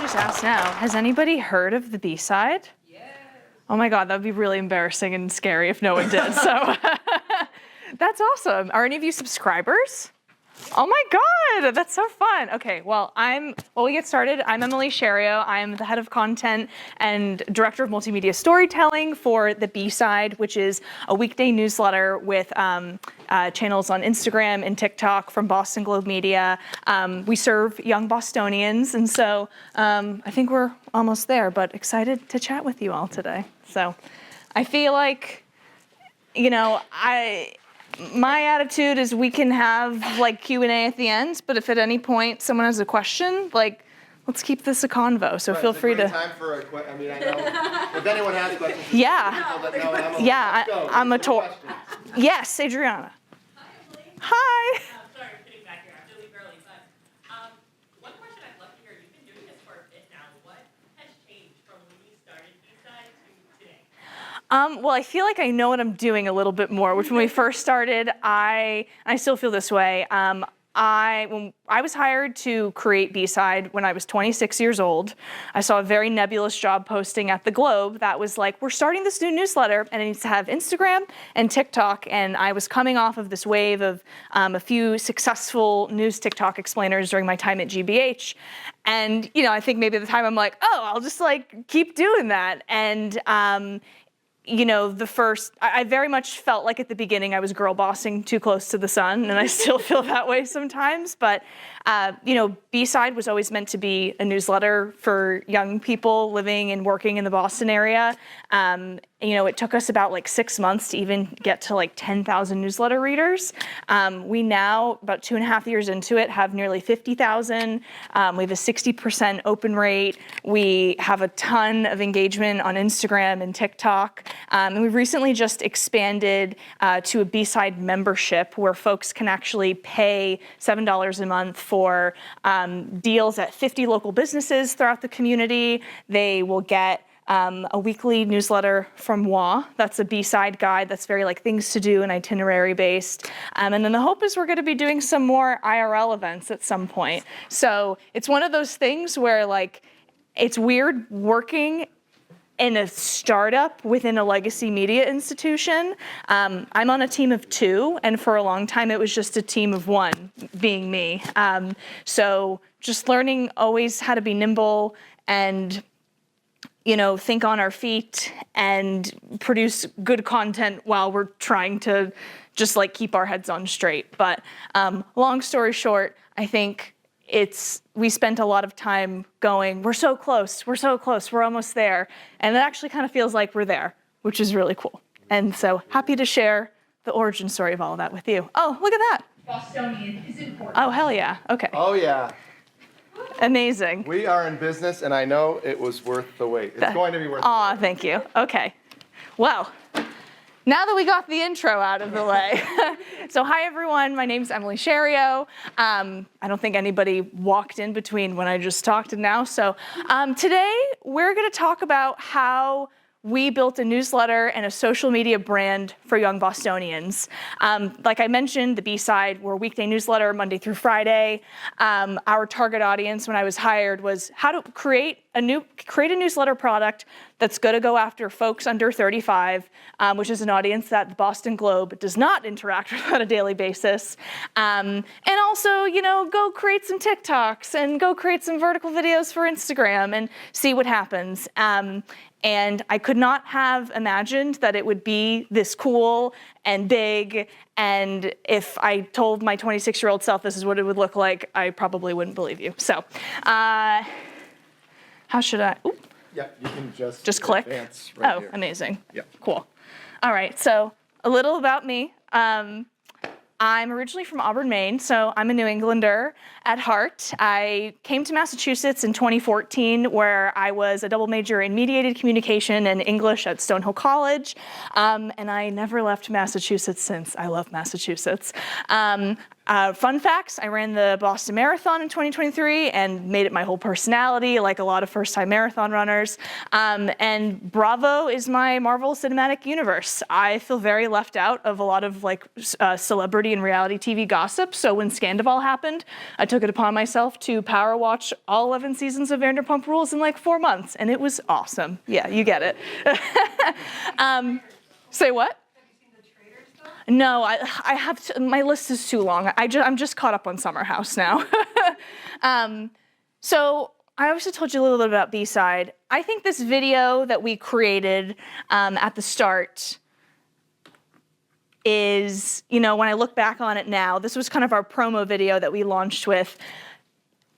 just ask now, has anybody heard of the B-side? Yes. Oh my God, that would be really embarrassing and scary if no one did, so. That's awesome. Are any of you subscribers? Oh my God, that's so fun. Okay, well, we get started. I'm Emily Schario. I'm the head of content and director of multimedia storytelling for the B-side, which is a weekday newsletter with channels on Instagram and TikTok from Boston Globe Media. We serve young Bostonians, and so I think we're almost there, but excited to chat with you all today. So I feel like, you know, my attitude is we can have like Q&A at the end, but if at any point someone has a question, like, let's keep this a convo. So feel free to. Time for I mean, I know if anyone has questions. Yeah, I'm a tour. Yes, Adriana. Hi, Emily. Hi. Sorry for sitting back here. I have to leave early, but one question I'd love to hear. You've been doing this for a bit now. What has changed from when you started B-side to today? Well, I feel like I know what I'm doing a little bit more, which when we first started, I still feel this way. When I was hired to create B-side when I was 26 years old, I saw a very nebulous job posting at the Globe that was like, we're starting this new newsletter and it needs to have Instagram and TikTok. And I was coming off of this wave of a few successful news TikTok explainers during my time at GBH. And, you know, I think maybe at the time I'm like, oh, I'll just like keep doing that. And, you know, I very much felt like at the beginning I was girl bossing too close to the sun, and I still feel that way sometimes. But, you know, B-side was always meant to be a newsletter for young people living and working in the Boston area. You know, it took us about like 6 months to even get to like 10,000 newsletter readers. We now, about 2.5 years into it, have nearly 50,000. We have a 60% open rate. We have a ton of engagement on Instagram and TikTok. And we've recently just expanded to a B-side membership where folks can actually pay $7 a month for deals at 50 local businesses throughout the community. They will get a weekly newsletter from WA. That's a B-side guide that's very like things to do and itinerary based. And then the hope is we're going to be doing some more IRL events at some point. So it's one of those things where like it's weird working in a startup within a legacy media institution. I'm on a team of 2, and for a long time it was just a team of 1, being me. So just learning always how to be nimble and, you know, think on our feet and produce good content while we're trying to just like keep our heads on straight. But long story short, I think we spent a lot of time going, we're so close, we're almost there. And it actually kind of feels like we're there, which is really cool. And so happy to share the origin story of all of that with you. Oh, look at that. Bostonian is important. Oh, hell yeah. Okay. Oh yeah. Amazing. We are in business, and I know it was worth the wait. It's going to be worth the wait. Aw, thank you. Okay. Well, now that we got the intro out of the way. So hi, everyone. My name's Emily Schario. I don't think anybody walked in between when I just talked and now. So today, we're going to talk about how we built a newsletter and a social media brand for young Bostonians. Like I mentioned, the B-side, we're a weekday newsletter, Monday through Friday. Our target audience when I was hired was how to create a newsletter product that's going to go after folks under 35, which is an audience that the Boston Globe does not interact with on a daily basis. And also, you know, go create some TikToks and go create some vertical videos for Instagram and see what happens. And I could not have imagined that it would be this cool and big. And if I told my 26-year-old self this is what it would look like, I probably wouldn't believe you. So how should I? Oop. Yeah, you can just click. Right here. Amazing. Yeah. Cool. All right. So a little about me. I'm originally from Auburn, Maine, so I'm a New Englander at heart. I came to Massachusetts in 2014, where I was a double major in mediated communication and English at Stonehill College, and I never left Massachusetts since. I love Massachusetts. Fun facts, I ran the Boston Marathon in 2023 and made it my whole personality, like a lot of first-time marathon runners. And Bravo is my Marvel Cinematic Universe. I feel very left out of a lot of celebrity and reality TV gossip. So when Scandival happened, I took it upon myself to power watch all 11 seasons of Vanderpump Rules in like 4 months, and it was awesome. Yeah, you get it. Say what? No, I have to, my list is too long. I'm just caught up on Summer House now. So I also told you a little bit about B-Side. I think this video that we created at the start is, when I look back on it now, this was kind of our promo video that we launched with.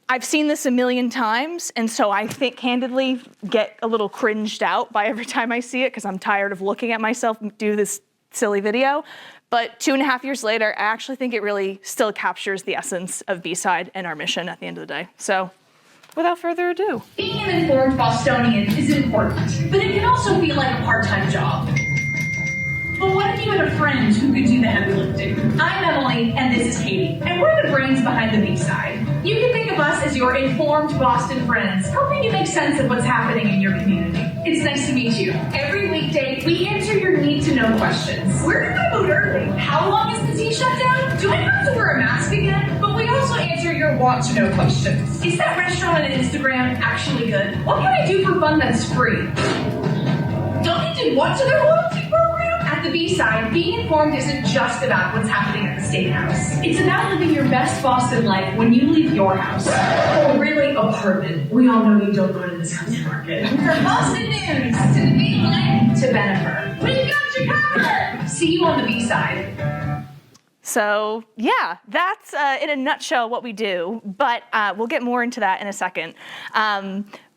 I've seen this a million times, and so I think, candidly, get a little cringed out by every time I see it because I'm tired of looking at myself do this silly video. But 2.5 years later, I actually think it really still captures the essence of B-Side and our mission at the end of the day. So without further ado. Being an informed Bostonian is important, but it can also feel like a part-time job. But what if you had a friend who could do the heavy lifting? I'm Emily, and this is Katie, and we're the brains behind the B-Side. You can think of us as your informed Boston friends, helping you make sense of what's happening in your community. It's nice to meet you. Every weekday, we answer your need-to-know questions. Where did I vote early? How long is the tea shut down? Do I have to wear a mask again? But we also answer your want-to-know questions. Is that restaurant on Instagram actually good? What can I do for fun that's free? Don't you do want-to-know loyalty program? At the B-Side, being informed isn't just about what's happening at the State House. It's about living your best Boston life when you leave your house. Or really, apartment. We all know you don't go to this house market. From Boston News to the B-Line to Bennifer. We got you covered! See you on the B-Side. So yeah, that's in a nutshell what we do, but we'll get more into that in a second.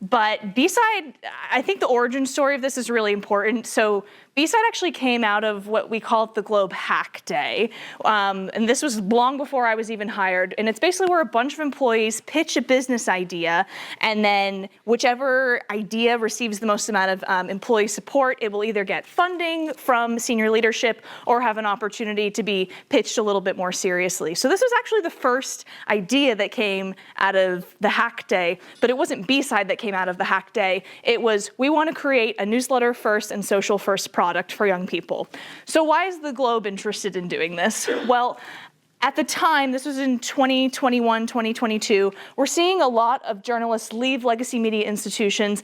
But B-Side, I think the origin story of this is really important. So B-Side actually came out of what we call the Globe Hack Day. And this was long before I was even hired. And it's basically where a bunch of employees pitch a business idea, and then whichever idea receives the most amount of employee support, it will either get funding from senior leadership or have an opportunity to be pitched a little bit more seriously. So this was actually the first idea that came out of the Hack Day, but it wasn't B-Side that came out of the Hack Day. It was, we want to create a newsletter first and social first product for young people. So why is the Globe interested in doing this? Well, at the time, this was in 2021, 2022, we're seeing a lot of journalists leave legacy media institutions,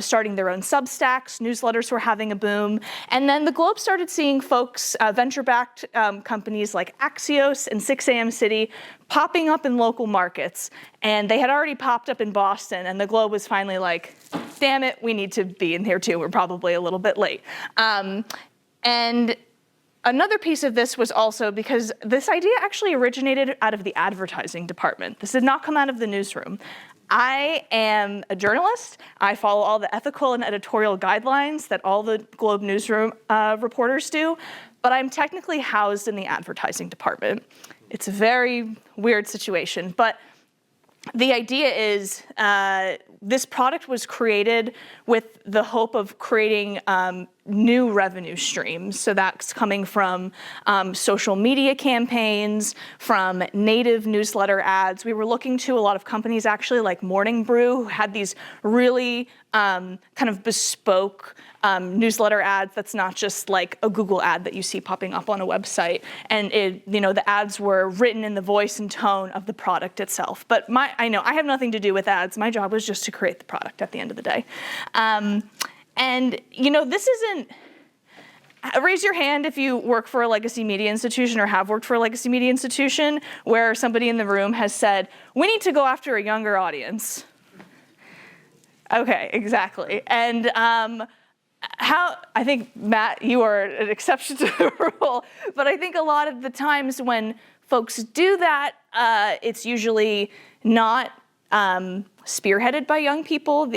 starting their own Substacks, newsletters were having a boom, and then the Globe started seeing folks, venture-backed companies like Axios and 6 AM City, popping up in local markets. And they had already popped up in Boston, and the Globe was finally like, damn it, we need to be in here too, we're probably a little bit late. And another piece of this was also because this idea actually originated out of the advertising department. This did not come out of the newsroom. I am a journalist. I follow all the ethical and editorial guidelines that all the Globe newsroom reporters do, but I'm technically housed in the advertising department. It's a very weird situation, but the idea is this product was created with the hope of creating new revenue streams. So that's coming from social media campaigns, from native newsletter ads. We were looking to a lot of companies actually like Morning Brew, who had these really kind of bespoke newsletter ads that's not just like a Google ad that you see popping up on a website. And the ads were written in the voice and tone of the product itself. But I know I have nothing to do with ads. My job was just to create the product at the end of the day. And this isn't, raise your hand if you work for a legacy media institution or have worked for a legacy media institution where somebody in the room has said, we need to go after a younger audience. Okay, exactly. And I think, Matt, you are an exception to the rule, but I think a lot of the times when folks do that, it's usually not spearheaded by young people.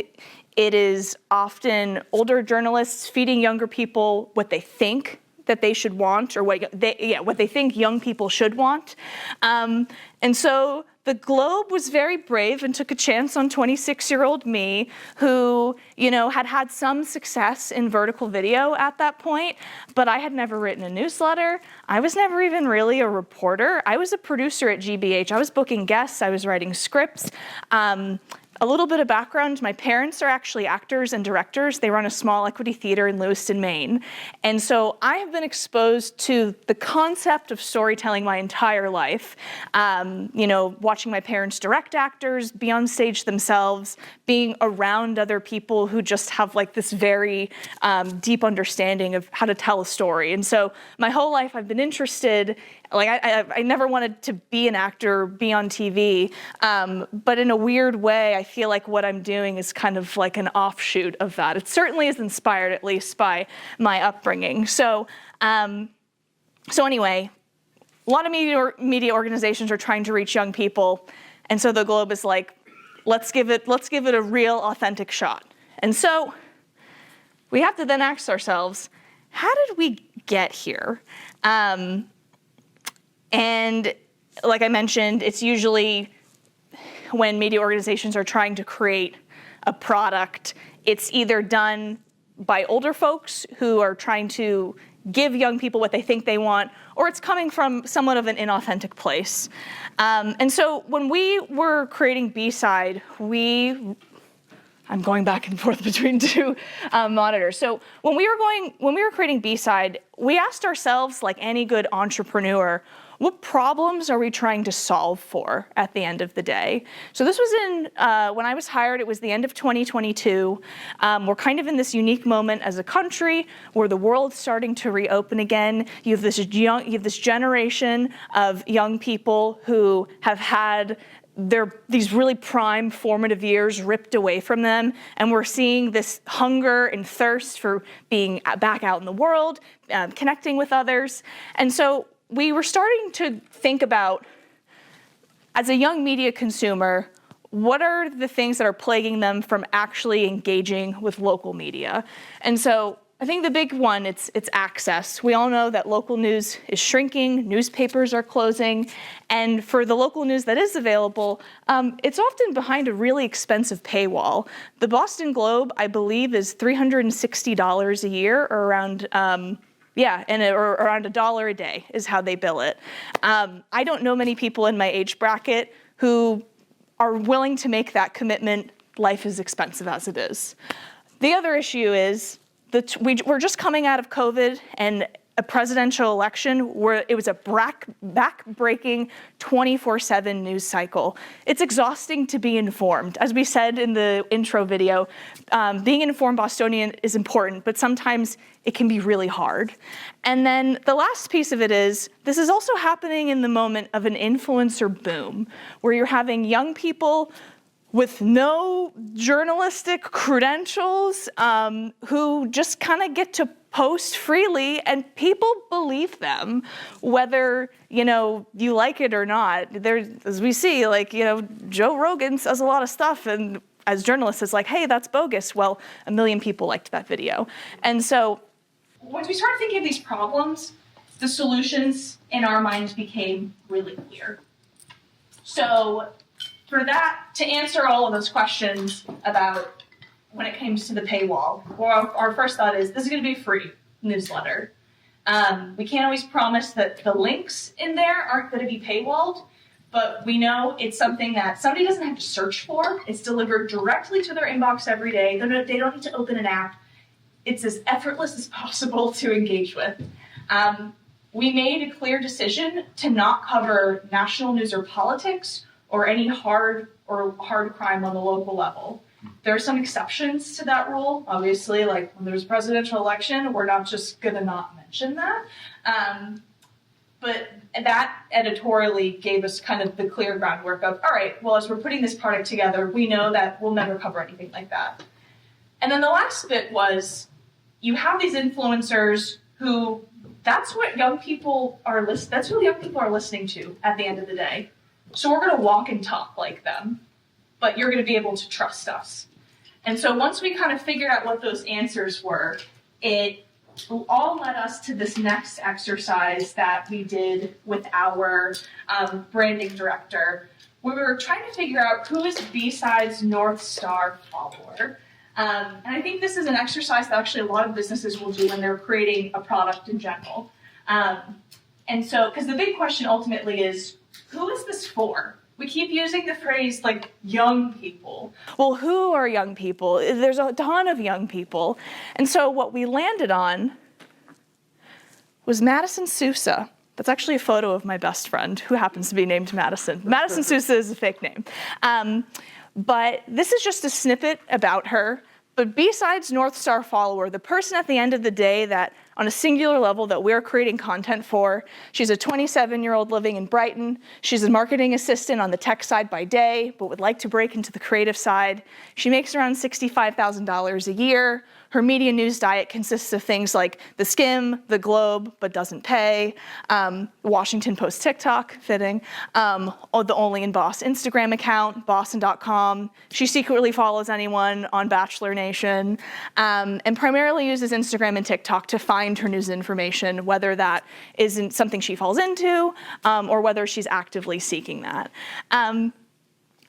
It is often older journalists feeding younger people what they think that they should want, or what they think young people should want. And so the Globe was very brave and took a chance on 26-year-old me who, had some success in vertical video at that point, but I had never written a newsletter. I was never even really a reporter. I was a producer at GBH. I was booking guests. I was writing scripts. A little bit of background, my parents are actually actors and directors. They run a small equity theater in Lewiston, Maine. And so I have been exposed to the concept of storytelling my entire life. Watching my parents direct actors, be on stage themselves, being around other people who just have like this very deep understanding of how to tell a story. And so my whole life I've been interested, I never wanted to be an actor, be on TV, but in a weird way, I feel like what I'm doing is kind of like an offshoot of that. It certainly is inspired, at least, by my upbringing. So anyway, a lot of media organizations are trying to reach young people, and so the Globe is like, let's give it a real, authentic shot. And so we have to then ask ourselves, how did we get here? And like I mentioned, it's usually when media organizations are trying to create a product, it's either done by older folks who are trying to give young people what they think they want, or it's coming from somewhat of an inauthentic place. And so when we were creating B-Side, I'm going back and forth between two monitors. So when we were creating B-Side, we asked ourselves, like any good entrepreneur, what problems are we trying to solve for at the end of the day? So this was when I was hired, it was the end of 2022. We're kind of in this unique moment as a country where the world's starting to reopen again. You have this generation of young people who have had these really prime formative years ripped away from them, and we're seeing this hunger and thirst for being back out in the world, connecting with others. And so we were starting to think about, as a young media consumer, what are the things that are plaguing them from actually engaging with local media? And so I think the big one, it's access. We all know that local news is shrinking, newspapers are closing, and for the local news that is available, it's often behind a really expensive paywall. The Boston Globe, I believe, is $360 a year, or around or around $1 a day is how they bill it. I don't know many people in my age bracket who are willing to make that commitment. Life is expensive as it is. The other issue is that we're just coming out of COVID and a presidential election where it was a back-breaking 24/7 news cycle. It's exhausting to be informed. As we said in the intro video, being an informed Bostonian is important, but sometimes it can be really hard. And then the last piece of it is, this is also happening in the moment of an influencer boom, where you're having young people with no journalistic credentials who just kind of get to post freely, and people believe them, whether you like it or not. As we see, Joe Rogan says a lot of stuff, and as journalists, it's like, hey, that's bogus. Well, 1 million people liked that video. And so once we started thinking of these problems, the solutions in our minds became really clear. So for that, to answer all of those questions about when it comes to the paywall, our first thought is, this is going to be a free newsletter. We can't always promise that the links in there aren't going to be paywalled, but we know it's something that somebody doesn't have to search for. It's delivered directly to their inbox every day. They don't need to open an app. It's as effortless as possible to engage with. We made a clear decision to not cover national news or politics or any hard crime on the local level. There are some exceptions to that rule. Obviously, like when there's a presidential election, we're not just going to not mention that. But that editorially gave us kind of the clear groundwork of, all right, well, as we're putting this product together, we know that we'll never cover anything like that. And then the last bit was, you have these influencers who, that's what young people are listening to at the end of the day. So we're going to walk and talk like them, but you're going to be able to trust us. And so once we kind of figured out what those answers were, it all led us to this next exercise that we did with our branding director, we were trying to figure out who is B-Side's North Star follower. And I think this is an exercise that actually a lot of businesses will do when they're creating a product in general. And so, because the big question ultimately is, who is this for? We keep using the phrase like young people. Well, who are young people? There's a ton of young people. And so what we landed on was Madison Sousa. That's actually a photo of my best friend, who happens to be named Madison. Madison Sousa is a fake name. But this is just a snippet about her. But B-Side's North Star follower, the person at the end of the day that, on a singular level, that we're creating content for, she's a 27-year-old living in Brighton. She's a marketing assistant on the tech side by day, but would like to break into the creative side. She makes around $65,000 a year. Her media news diet consists of things like The Skim, The Globe, but doesn't pay, Washington Post TikTok, fitting, the Only in Boss Instagram account, boston.com. She secretly follows anyone on Bachelor Nation, and primarily uses Instagram and TikTok to find her news information, whether that isn't something she falls into, or whether she's actively seeking that. And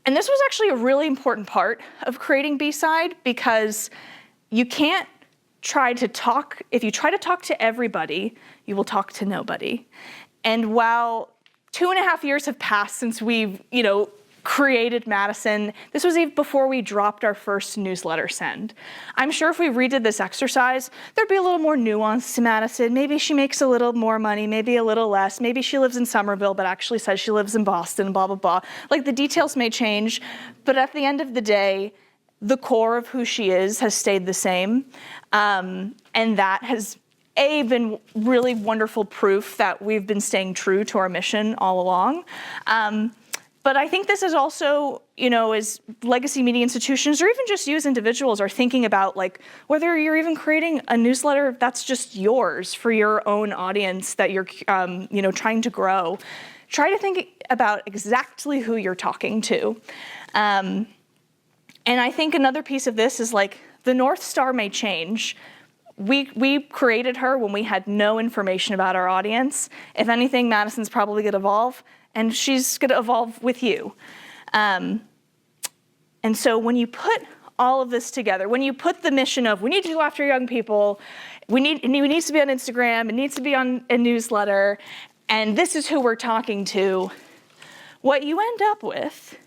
this was actually a really important part of creating B-Side, because you can't try to talk, if you try to talk to everybody, you will talk to nobody. And while 2.5 years have passed since we've, created Madison, this was even before we dropped our first newsletter send. I'm sure if we redid this exercise, there'd be a little more nuance to Madison. Maybe she makes a little more money, maybe a little less. Maybe she lives in Somerville, but actually says she lives in Boston, blah, blah, blah. Like, the details may change, but at the end of the day, the core of who she is has stayed the same. And that has, been really wonderful proof that we've been staying true to our mission all along. But I think this is also, as legacy media institutions, or even just you as individuals, are thinking about, like, whether you're even creating a newsletter that's just yours for your own audience that you're, trying to grow. Try to think about exactly who you're talking to. And I think another piece of this is, like, the North Star may change. We created her when we had no information about our audience. If anything, Madison's probably gonna evolve, and she's gonna evolve with you. And so when you put all of this together, when you put the mission of, we need to go after young people, it needs to be on Instagram, it needs to be on a newsletter, and this is who we're talking to, what you end up with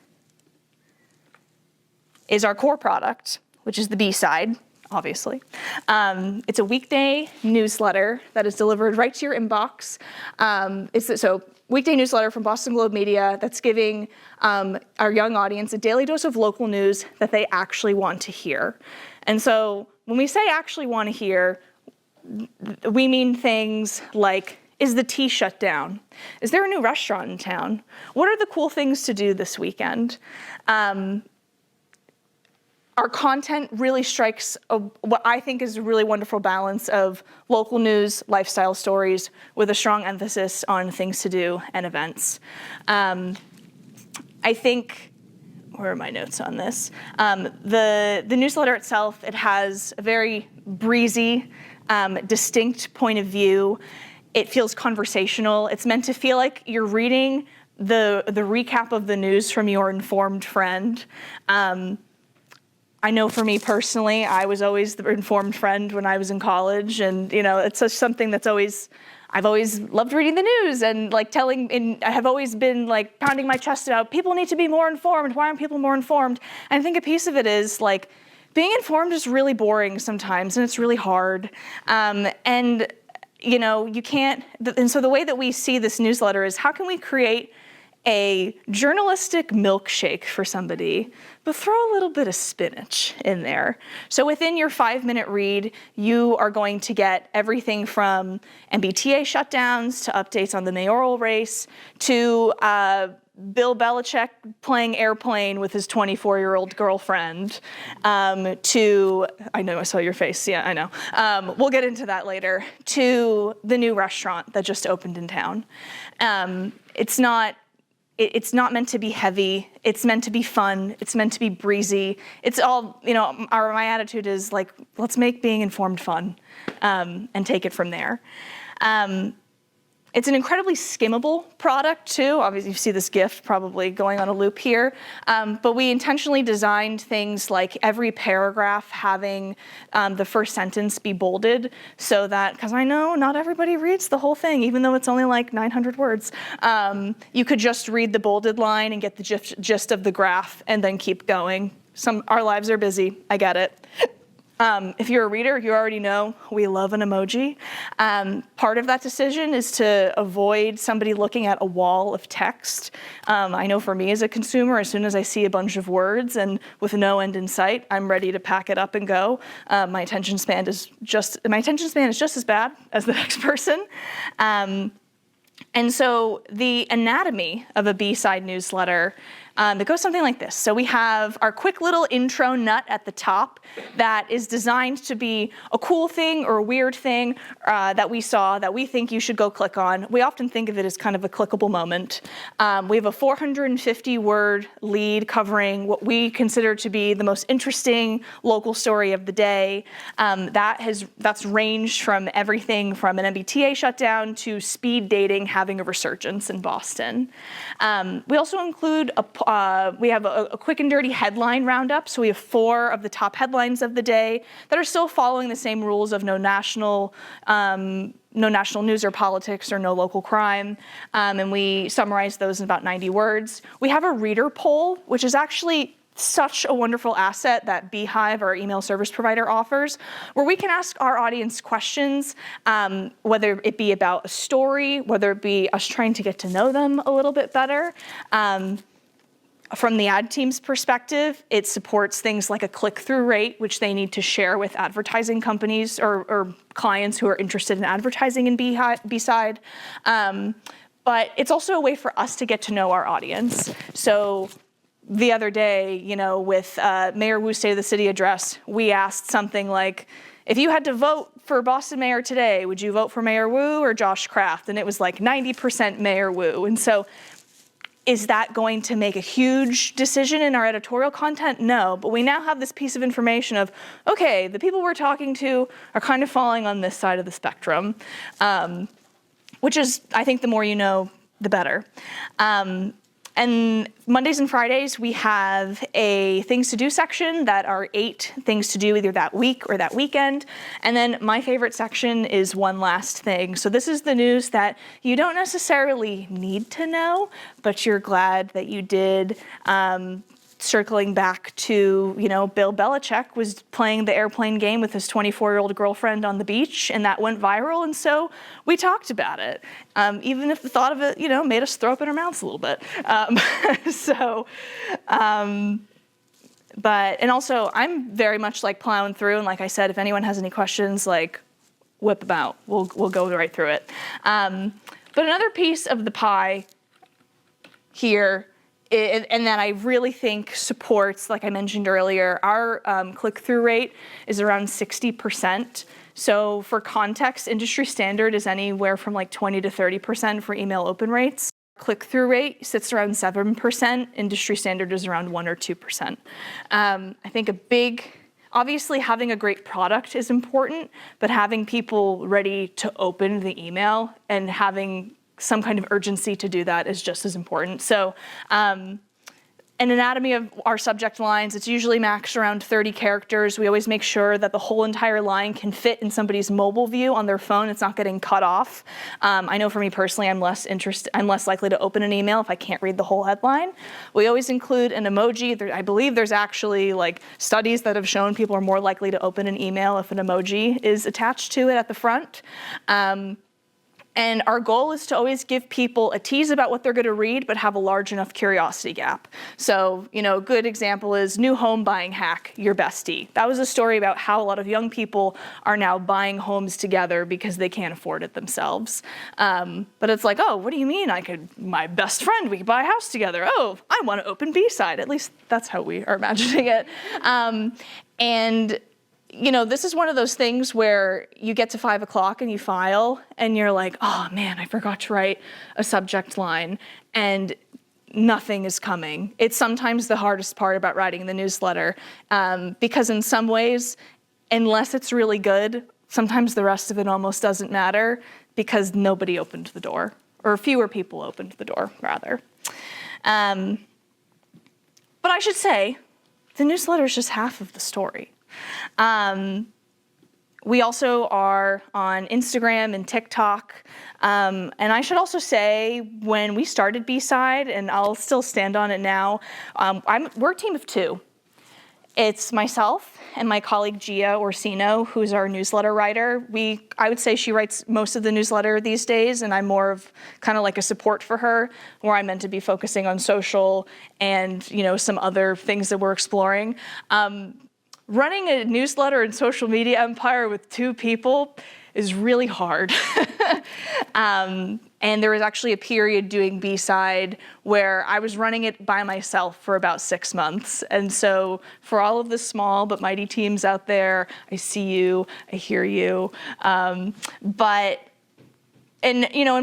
is our core product, which is the B-Side, obviously. It's a weekday newsletter that is delivered right to your inbox. So weekday newsletter from Boston Globe Media that's giving our young audience a daily dose of local news that they actually want to hear. And so when we say actually want to hear, we mean things like, is the tea shut down? Is there a new restaurant in town? What are the cool things to do this weekend? Our content really strikes what I think is a really wonderful balance of local news, lifestyle stories, with a strong emphasis on things to do and events. I think, where are my notes on this? The newsletter itself, it has a very breezy, distinct point of view. It feels conversational. It's meant to feel like you're reading the recap of the news from your informed friend. I know for me personally, I was always the informed friend when I was in college, and it's just something that's I've always loved reading the news and I have always been like pounding my chest about people need to be more informed. Why aren't people more informed? And I think a piece of it is like being informed is really boring sometimes, and it's really hard. You can't. And so the way that we see this newsletter is, how can we create a journalistic milkshake for somebody, but throw a little bit of spinach in there. So within your 5-minute read, you are going to get everything from MBTA shutdowns to updates on the mayoral race to Bill Belichick playing airplane with his 24-year-old girlfriend to, I know I saw your face, yeah, I know. We'll get into that later, to the new restaurant that just opened in town. It's not meant to be heavy. It's meant to be fun. It's meant to be breezy. It's all, my attitude is like, let's make being informed fun, and take it from there. It's an incredibly skimmable product too. Obviously you see this GIF probably going on a loop here, but we intentionally designed things like every paragraph having the first sentence be bolded so that, because I know not everybody reads the whole thing, even though it's only like 900 words, you could just read the bolded line and get the gist of the graph and then keep going. Our lives are busy, I get it. If you're a reader, you already know we love an emoji. Part of that decision is to avoid somebody looking at a wall of text. I know for me as a consumer, as soon as I see a bunch of words and with no end in sight, I'm ready to pack it up and go. My attention span is just as bad as the next person. And so the anatomy of a B-side newsletter, it goes something like this. So we have our quick little intro nut at the top that is designed to be a cool thing or a weird thing that we saw that we think you should go click on. We often think of it as kind of a clickable moment. We have a 450-word lead covering what we consider to be the most interesting local story of the day. That's ranged from everything from an MBTA shutdown to speed dating having a resurgence in Boston. We also include we have a quick and dirty headline roundup. So we have 4 of the top headlines of the day that are still following the same rules of no national news or politics or no local crime. And we summarize those in about 90 words. We have a reader poll, which is actually such a wonderful asset that Beehive, our email service provider, offers, where we can ask our audience questions, whether it be about a story, whether it be us trying to get to know them a little bit better. From the ad team's perspective, it supports things like a click-through rate, which they need to share with advertising companies or clients who are interested in advertising in B-side. But it's also a way for us to get to know our audience. So the other day, with Mayor Wu's State of the City address, we asked something like, if you had to vote for Boston mayor today, would you vote for Mayor Wu or Josh Kraft? And it was like 90% Mayor Wu. And so is that going to make a huge decision in our editorial content? No, but we now have this piece of information of, okay, the people we're talking to are kind of falling on this side of the spectrum, which is, I think the more you know, the better. And Mondays and Fridays, we have a things to do section that are 8 things to do either that week or that weekend. And then my favorite section is one last thing. So this is the news that you don't necessarily need to know, but you're glad that you did. Circling back to, Bill Belichick was playing the airplane game with his 24-year-old girlfriend on the beach, and that went viral, and so we talked about it. Even if the thought of it, made us throw up in our mouths a little bit. And also, I'm very much like plowing through, and like I said, if anyone has any questions, whip them out. We'll go right through it. But another piece of the pie here, and that I really think supports, like I mentioned earlier, our click-through rate is around 60%. So for context, industry standard is anywhere from 20 to 30% for email open rates. Click-through rate sits around 7%. Industry standard is around 1 or 2%. I think obviously having a great product is important, but having people ready to open the email and having some kind of urgency to do that is just as important. So an anatomy of our subject lines, it's usually maxed around 30 characters. We always make sure that the whole entire line can fit in somebody's mobile view on their phone. It's not getting cut off. I know for me personally, I'm less likely to open an email if I can't read the whole headline. We always include an emoji. I believe there's actually studies that have shown people are more likely to open an email if an emoji is attached to it at the front. And our goal is to always give people a tease about what they're going to read, but have a large enough curiosity gap. So, a good example is new home buying hack, your bestie. That was a story about how a lot of young people are now buying homes together because they can't afford it themselves. But it's like, oh, what do you mean? My best friend, we could buy a house together. Oh, I want to open B-side. At least that's how we are imagining it. This is one of those things where you get to 5 o'clock and you file and you're like, oh man, I forgot to write a subject line, and nothing is coming. It's sometimes the hardest part about writing the newsletter, because in some ways, unless it's really good, sometimes the rest of it almost doesn't matter because nobody opened the door, or fewer people opened the door, rather. But I should say, the newsletter is just half of the story. We also are on Instagram and TikTok. And I should also say, when we started B-Side, and I'll still stand on it now, we're a team of two. It's myself and my colleague Gia Orsino, who's our newsletter writer. I would say she writes most of the newsletter these days, and I'm more of kind of like a support for her, where I'm meant to be focusing on social and some other things that we're exploring. Running a newsletter and social media empire with two people is really hard. And there was actually a period doing B-Side where I was running it by myself for about 6 months. And so for all of the small but mighty teams out there, I see you, I hear you. In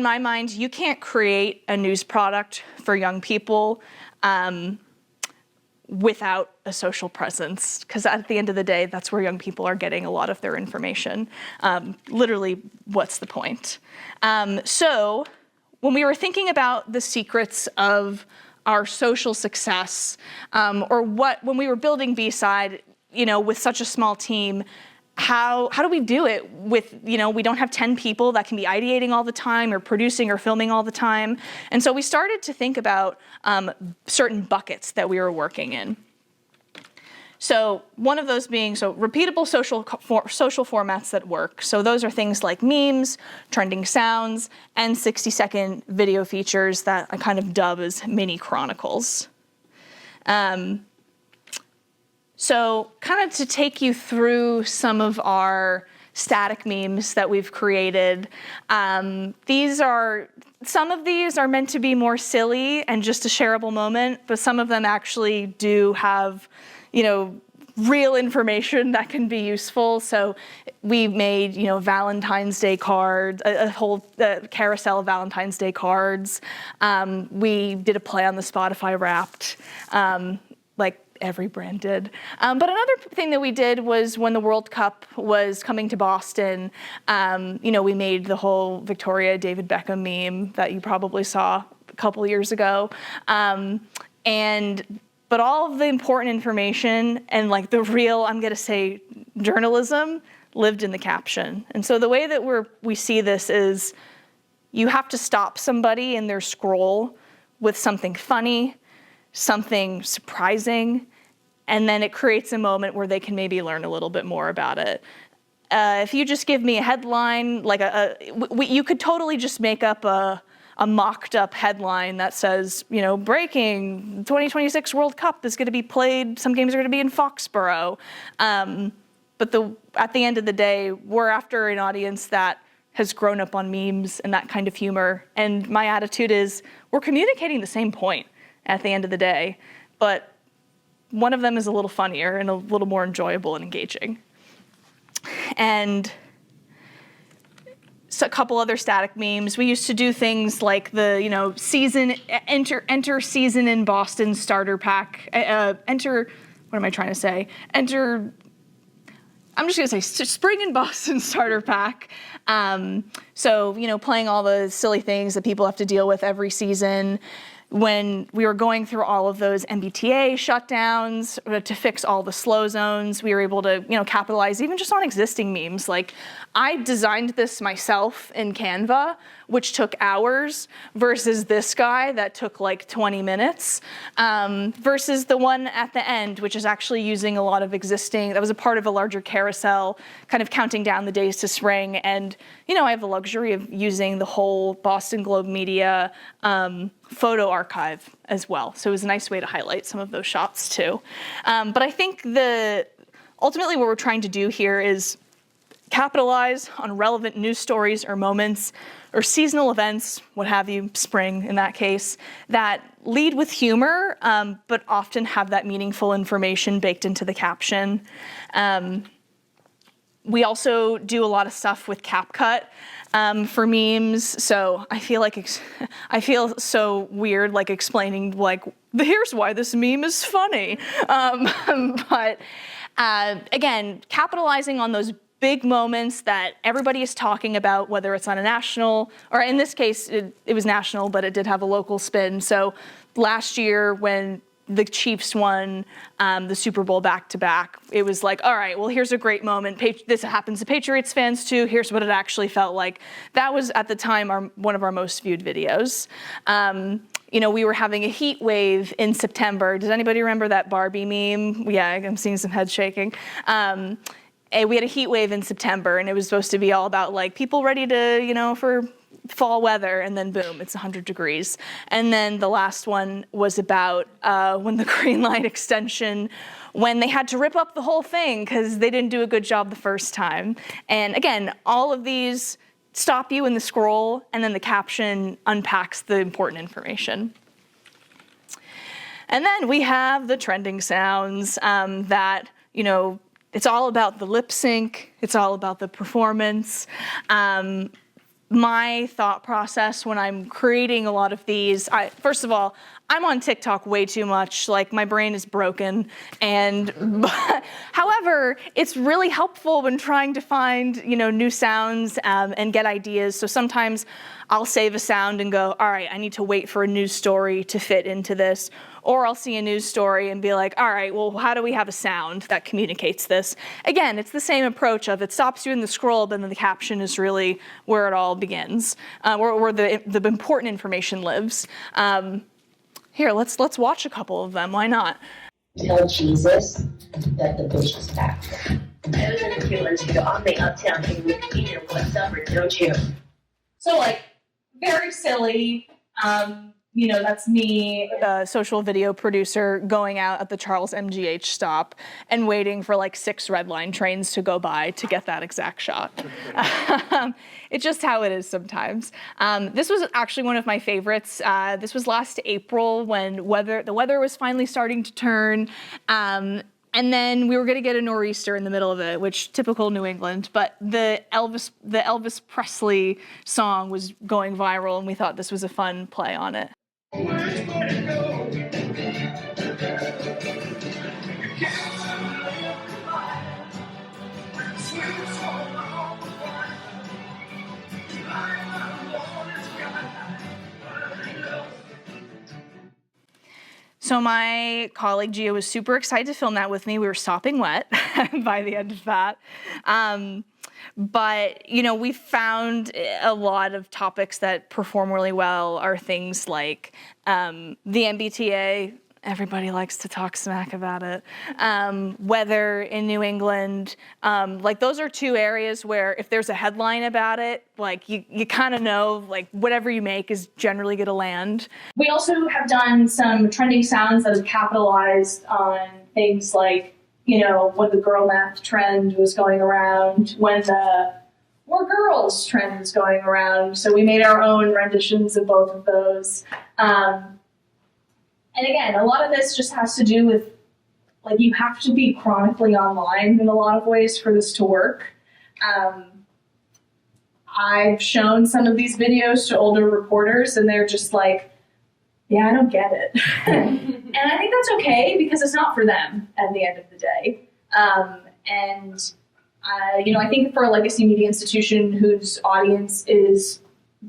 my mind, you can't create a news product for young people without a social presence, because at the end of the day, that's where young people are getting a lot of their information. Literally, what's the point? So when we were thinking about the secrets of our social success, when we were building B-Side, with such a small team, how do we do it with, we don't have 10 people that can be ideating all the time or producing or filming all the time. And so we started to think about certain buckets that we were working in. So one of those being repeatable social formats that work. So those are things like memes, trending sounds, and 60-second video features that I kind of dub as mini chronicles. So kind of to take you through some of our static memes that we've created, some of these are meant to be more silly and just a shareable moment, but some of them actually do have, real information that can be useful. So we made, Valentine's Day cards, a whole carousel of Valentine's Day cards. We did a play on the Spotify Wrapped, like every brand did. But another thing that we did was when the World Cup was coming to Boston, we made the whole Victoria David Beckham meme that you probably saw a couple years ago. But all of the important information and like the real, I'm gonna say, journalism lived in the caption. And so the way that we see this is you have to stop somebody in their scroll with something funny, something surprising, and then it creates a moment where they can maybe learn a little bit more about it. If you just give me a headline, like you could totally just make up a mocked up headline that says, breaking, 2026 World Cup is gonna be played, some games are gonna be in Foxborough. But at the end of the day, we're after an audience that has grown up on memes and that kind of humor. And my attitude is, we're communicating the same point at the end of the day, but one of them is a little funnier and a little more enjoyable and engaging. And so a couple other static memes. We used to do things like the, season, enter season in Boston starter pack, what am I trying to say? I'm just gonna say spring in Boston starter pack. So, playing all the silly things that people have to deal with every season. When we were going through all of those MBTA shutdowns to fix all the slow zones, we were able to, capitalize even just on existing memes. Like, I designed this myself in Canva, which took hours, versus this guy that took like 20 minutes, versus the one at the end, which is actually using a lot of that was a part of a larger carousel, kind of counting down the days to spring. And, I have the luxury of using the whole Boston Globe Media photo archive as well. So it was a nice way to highlight some of those shots too. But I think ultimately what we're trying to do here is capitalize on relevant news stories or moments or seasonal events, what have you, spring in that case, that lead with humor, but often have that meaningful information baked into the caption. We also do a lot of stuff with CapCut for memes. So I feel so weird, like explaining, like, here's why this meme is funny. But again, capitalizing on those big moments that everybody is talking about, whether it's on a national, or in this case, it was national, but it did have a local spin. So last year when the Chiefs won the Super Bowl back-to-back, it was like, all right, well, here's a great moment. This happens to Patriots fans too. Here's what it actually felt like. That was, at the time, one of our most viewed videos. We were having a heat wave in September. Does anybody remember that Barbie meme? Yeah, I'm seeing some heads shaking. We had a heat wave in September, and it was supposed to be all about like people ready to, for fall weather, and then boom, it's 100 degrees. And then the last one was about when the Green Line extension, when they had to rip up the whole thing because they didn't do a good job the first time. And again, all of these stop you in the scroll, and then the caption unpacks the important information. And then we have the trending sounds that, it's all about the lip sync, it's all about the performance. My thought process when I'm creating a lot of these, first of all, I'm on TikTok way too much, like my brain is broken. However, it's really helpful when trying to find, new sounds and get ideas. So sometimes I'll save a sound and go, all right, I need to wait for a news story to fit into this. Or I'll see a news story and be like, all right, well, how do we have a sound that communicates this? Again, it's the same approach of it stops you in the scroll, but then the caption is really where it all begins, where the important information lives. Here, let's watch a couple of them. Why not? Tell Jesus that the bush is back. I was gonna kill you. I'm the uptown king with me and what's up or don't you? So like very silly. That's me. A social video producer going out at the Charles MGH stop and waiting for like 6 red line trains to go by to get that exact shot. It's just how it is sometimes. This was actually one of my favorites. This was last April when the weather was finally starting to turn. And then we were going to get a nor'easter in the middle of it, which typical New England. But the Elvis Presley song was going viral, and we thought this was a fun play on it. So my colleague Gia was super excited to film that with me. We were sopping wet by the end of that. But, we found a lot of topics that perform really well are things like the MBTA. Everybody likes to talk smack about it. Weather in New England. Those are 2 areas where if there's a headline about it, you kind of know, whatever you make is generally going to land. We also have done some trending sounds that have capitalized on things like, when the girl math trend was going around, when the we're girls trend was going around. So we made our own renditions of both of those. And again, a lot of this just has to do with, you have to be chronically online in a lot of ways for this to work. I've shown some of these videos to older reporters, and they're just like, yeah, I don't get it. And I think that's okay, because it's not for them at the end of the day. I think for a legacy media institution whose audience is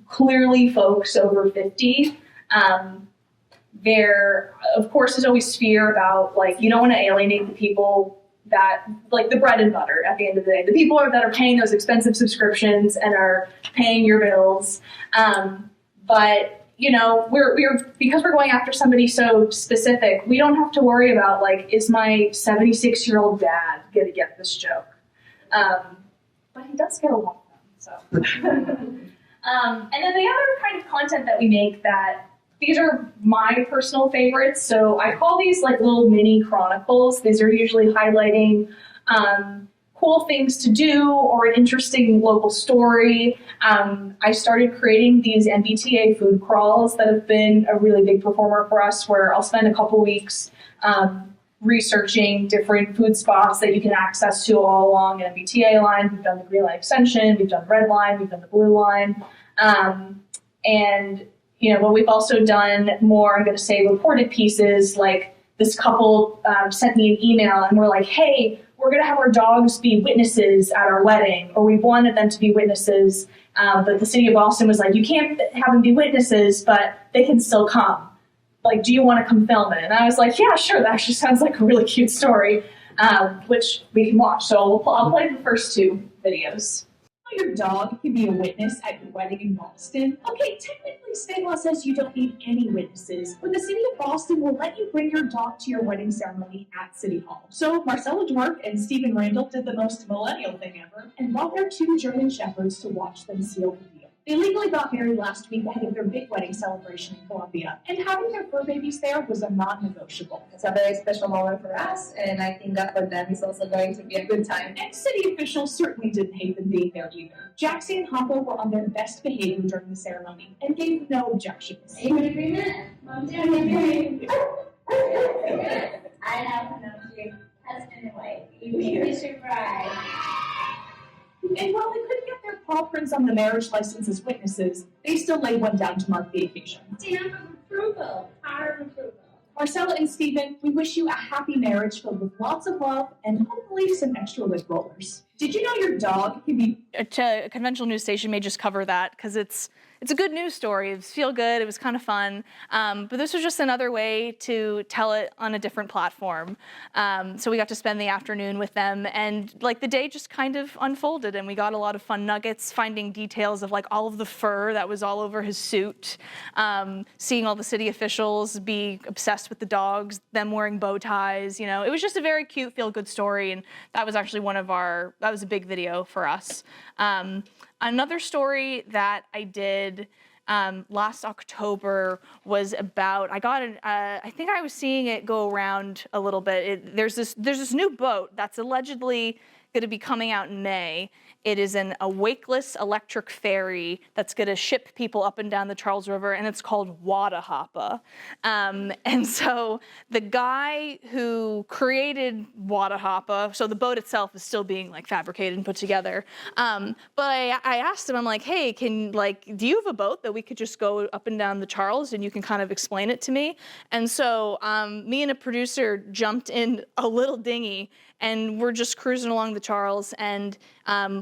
clearly folks over 50, there, of course, is always fear about, you don't want to alienate the people that, the bread and butter at the end of the day. The people that are paying those expensive subscriptions and are paying your bills. But we're because we're going after somebody so specific, we don't have to worry about, is my 76-year-old dad going to get this joke? But he does get a lot of them, so. And then the other kind of content that we make these are my personal favorites. So I call these little mini chronicles. These are usually highlighting cool things to do or an interesting local story. I started creating these MBTA food crawls that have been a really big performer for us, where I'll spend a couple weeks researching different food spots that you can access to all along an MBTA line. We've done the Green Line extension, we've done the Red Line, we've done the Blue Line. But we've also done more, I'm going to say, reported pieces like this couple sent me an email and were like, hey, we're going to have our dogs be witnesses at our wedding, or we wanted them to be witnesses, but the city of Boston was like, you can't have them be witnesses, but they can still come. Like, do you want to come film it? And I was like, yeah, sure, that actually sounds like a really cute story, which we can watch. So I'll play the first two videos. Your dog can be a witness at your wedding in Boston. Okay, technically state law says you don't need any witnesses, but the city of Boston will let you bring your dog to your wedding ceremony at City Hall. So Marcella Dwork and Stephen Randall did the most millennial thing ever and brought their 2 German shepherds to watch them seal the deal. They legally got married last week ahead of their big wedding celebration in Columbia, and having their fur babies there was a non-negotiable. It's a very special moment for us, and I think that for them it's also going to be a good time. And city officials certainly didn't hate them being there either. Jaxie and Hoppo were on their best behavior during the ceremony and gave no objections. Are you in agreement? Mom's in agreement. I have no husband and wife. You made me surprise. And while they couldn't get their paw prints on the marriage license as witnesses, they still laid one down to mark the occasion. Stamp of approval. Power of approval. Marcella and Stephen, we wish you a happy marriage filled with lots of love and hopefully some extra lip rollers. Did you know your dog can be... A conventional news station may just cover that because it's a good news story. It was feel good. It was kind of fun. But this was just another way to tell it on a different platform. So we got to spend the afternoon with them, and like the day just kind of unfolded, and we got a lot of fun nuggets, finding details of like all of the fur that was all over his suit, seeing all the city officials be obsessed with the dogs, them wearing bow ties. You know, it was just a very cute, feel good story, and that was actually that was a big video for us. Another story that I did last October was about, I think I was seeing it go around a little bit. There's this new boat that's allegedly going to be coming out in May. It is a wakeless electric ferry that's going to ship people up and down the Charles River, and it's called Watahapa. And so the guy who created Watahapa, so the boat itself is still being like fabricated and put together. But I asked him, I'm like, hey, do you have a boat that we could just go up and down the Charles and you can kind of explain it to me? And so me and a producer jumped in a little dinghy, and we're just cruising along the Charles, and